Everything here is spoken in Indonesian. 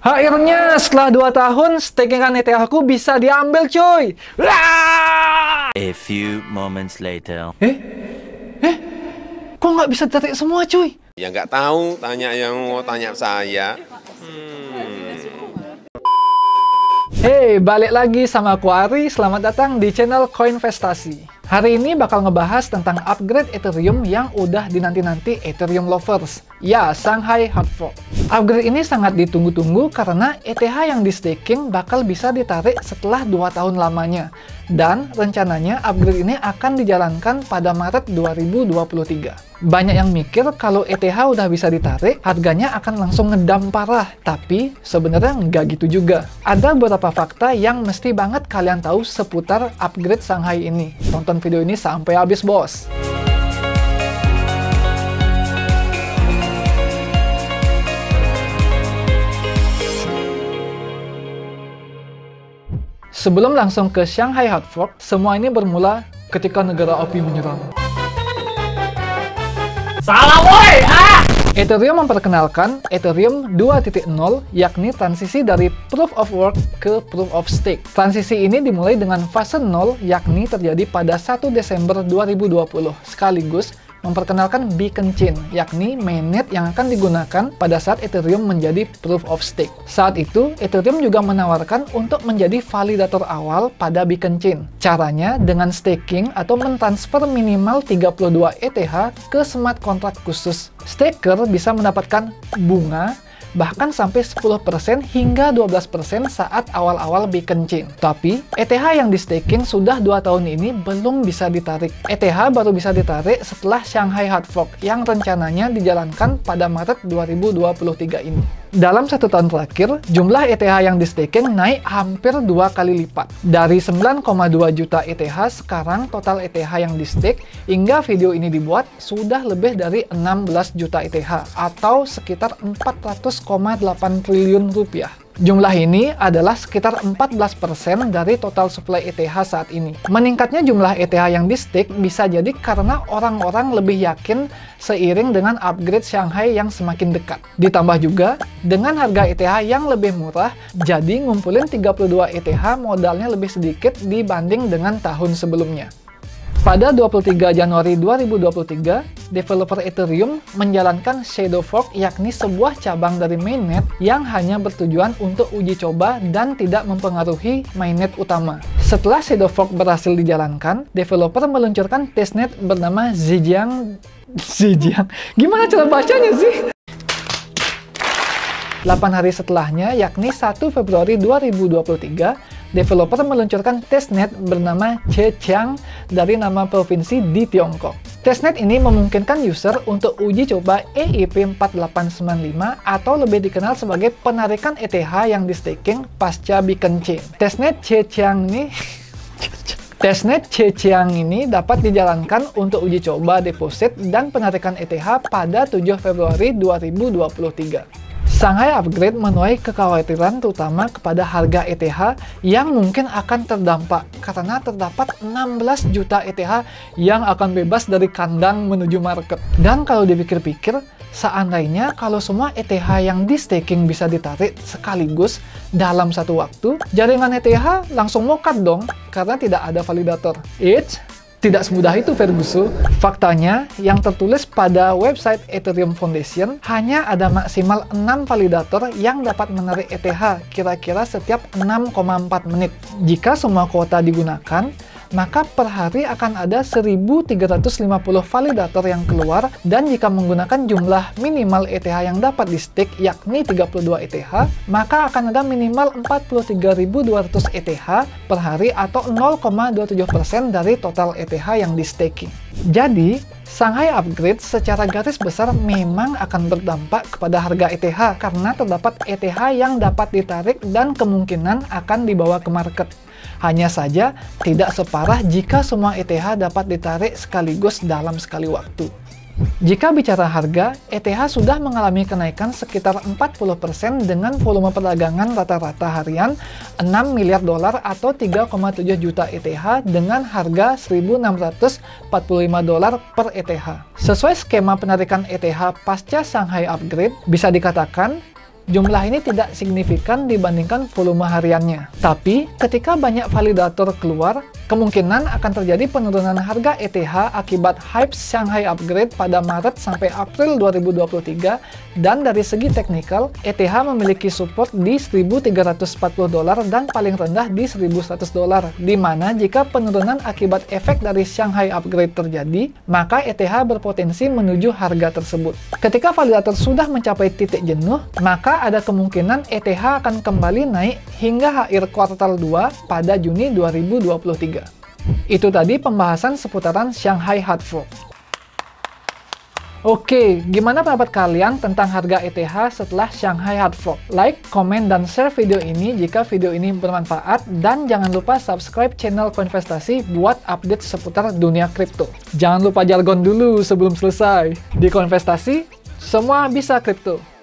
Akhirnya setelah 2 tahun stakingan ETH aku bisa diambil cuy. A few moments later. Kok nggak bisa ditarik semua cuy? Ya nggak tahu, tanya yang mau tanya saya. Hey, balik lagi sama aku Ari, selamat datang di channel Koinvestasi. Hari ini bakal ngebahas tentang upgrade Ethereum yang udah dinanti-nanti Ethereum lovers. Ya, Shanghai Hard Fork. Upgrade ini sangat ditunggu-tunggu karena ETH yang di staking bakal bisa ditarik setelah 2 tahun lamanya. Dan rencananya upgrade ini akan dijalankan pada Maret 2023. Banyak yang mikir kalau ETH udah bisa ditarik, harganya akan langsung ngedam parah. Tapi sebenarnya nggak gitu juga. Ada beberapa fakta yang mesti banget kalian tahu seputar upgrade Shanghai ini. Tonton video ini sampai habis, bos. Sebelum langsung ke Shanghai Hard Fork, semua ini bermula ketika negara api menyerang. Salah woi! Ethereum memperkenalkan Ethereum 2.0, yakni transisi dari Proof of Work ke Proof of Stake. Transisi ini dimulai dengan fase 0, yakni terjadi pada 1 Desember 2020, sekaligus memperkenalkan Beacon Chain, yakni mainnet yang akan digunakan pada saat Ethereum menjadi Proof of Stake. Saat itu, Ethereum juga menawarkan untuk menjadi validator awal pada Beacon Chain. Caranya dengan staking atau mentransfer minimal 32 ETH ke smart contract khusus. Staker bisa mendapatkan bunga bahkan sampai 10% hingga 12% saat awal-awal Beacon Chain. Tapi, ETH yang di staking sudah 2 tahun ini belum bisa ditarik. ETH baru bisa ditarik setelah Shanghai Hard Fork yang rencananya dijalankan pada Maret 2023 ini. Dalam 1 tahun terakhir, jumlah ETH yang di staking naik hampir 2 kali lipat. Dari 9,2 juta ETH, sekarang total ETH yang di stake hingga video ini dibuat sudah lebih dari 16 juta ETH atau sekitar 400,8 triliun rupiah. Jumlah ini adalah sekitar 14% dari total supply ETH saat ini. Meningkatnya jumlah ETH yang di stake bisa jadi karena orang-orang lebih yakin seiring dengan upgrade Shanghai yang semakin dekat. Ditambah juga, dengan harga ETH yang lebih murah, jadi ngumpulin 32 ETH modalnya lebih sedikit dibanding dengan tahun sebelumnya. Pada 23 Januari 2023, developer Ethereum menjalankan Shadow Fork, yakni sebuah cabang dari mainnet yang hanya bertujuan untuk uji coba dan tidak mempengaruhi mainnet utama. Setelah Shadow Fork berhasil dijalankan, developer meluncurkan testnet bernama Zhejiang. Gimana cara bacanya sih? 8 hari setelahnya, yakni 1 Februari 2023, developer meluncurkan testnet bernama Zhejiang dari nama provinsi di Tiongkok. Testnet ini memungkinkan user untuk uji coba EIP 4895 atau lebih dikenal sebagai penarikan ETH yang di staking pasca Beacon Chain. Testnet Zhejiang ini dapat dijalankan untuk uji coba deposit dan penarikan ETH pada 7 Februari 2023. Shanghai Upgrade menuai kekhawatiran terutama kepada harga ETH yang mungkin akan terdampak karena terdapat 16 juta ETH yang akan bebas dari kandang menuju market. Dan kalau dipikir-pikir, seandainya kalau semua ETH yang di staking bisa ditarik sekaligus dalam satu waktu, jaringan ETH langsung mokat dong karena tidak ada validator. Tidak semudah itu, Ferguson. Faktanya, yang tertulis pada website Ethereum Foundation, hanya ada maksimal 6 validator yang dapat menarik ETH kira-kira setiap 6,4 menit. Jika semua kuota digunakan, maka per hari akan ada 1.350 validator yang keluar, dan jika menggunakan jumlah minimal ETH yang dapat di stake yakni 32 ETH, maka akan ada minimal 43.200 ETH per hari atau 0,27% dari total ETH yang di staking. Jadi, Shanghai Upgrade secara garis besar memang akan berdampak kepada harga ETH karena terdapat ETH yang dapat ditarik dan kemungkinan akan dibawa ke market. Hanya saja tidak separah jika semua ETH dapat ditarik sekaligus dalam sekali waktu. Jika bicara harga, ETH sudah mengalami kenaikan sekitar 40% dengan volume perdagangan rata-rata harian 6 miliar dolar atau 3,7 juta ETH dengan harga 1.645 dolar per ETH. Sesuai skema penarikan ETH pasca Shanghai Upgrade, bisa dikatakan Jumlah ini tidak signifikan dibandingkan volume hariannya. Tapi, ketika banyak validator keluar, kemungkinan akan terjadi penurunan harga ETH akibat hype Shanghai Upgrade pada Maret sampai April 2023, dan dari segi teknikal, ETH memiliki support di $1.340 dan paling rendah di $1.100, di mana jika penurunan akibat efek dari Shanghai Upgrade terjadi, maka ETH berpotensi menuju harga tersebut. Ketika validator sudah mencapai titik jenuh, maka ada kemungkinan ETH akan kembali naik hingga akhir kuartal 2 pada Juni 2023. Itu tadi pembahasan seputaran Shanghai Hard Fork. Oke, gimana pendapat kalian tentang harga ETH setelah Shanghai Hard Fork? Like, komen, dan share video ini jika video ini bermanfaat, dan jangan lupa subscribe channel Koinvestasi buat update seputar dunia kripto. Jangan lupa jargon dulu sebelum selesai. Di Koinvestasi, semua bisa kripto.